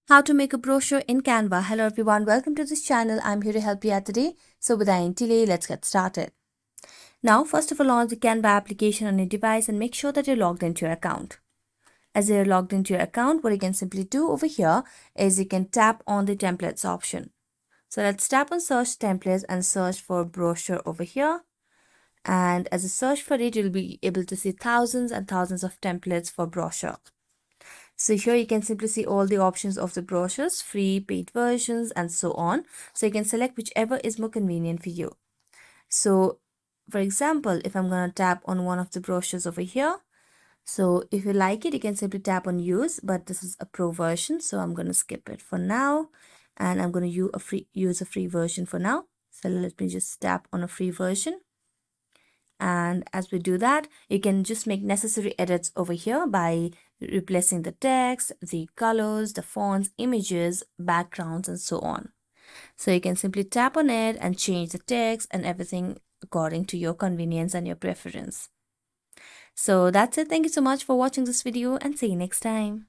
How to make a brochure in Canva. Hello everyone, welcome to this channel. I'm here to help you out today. So without any delay, let's get started. Now, first of all, launch the Canva application on your device and make sure that you're logged into your account. As you're logged into your account, what you can simply do over here is you can tap on the templates option. So let's tap on search templates and search for brochure over here. And as a search for it, you'll be able to see thousands and thousands of templates for brochure. So here you can simply see all the options of the brochures, free, paid versions, and so on. So you can select whichever is more convenient for you. So for example, if I'm going to tap on one of the brochures over here, so if you like it, you can simply tap on use, but this is a pro version, so I'm going to skip it for now. And I'm going to use a free version for now. So let me just tap on a free version. And as we do that, you can just make necessary edits over here by replacing the text, the colors, the fonts, images, backgrounds, and so on. So you can simply tap on it and change the text and everything according to your convenience and your preference. So that's it. Thank you so much for watching this video and see you next time.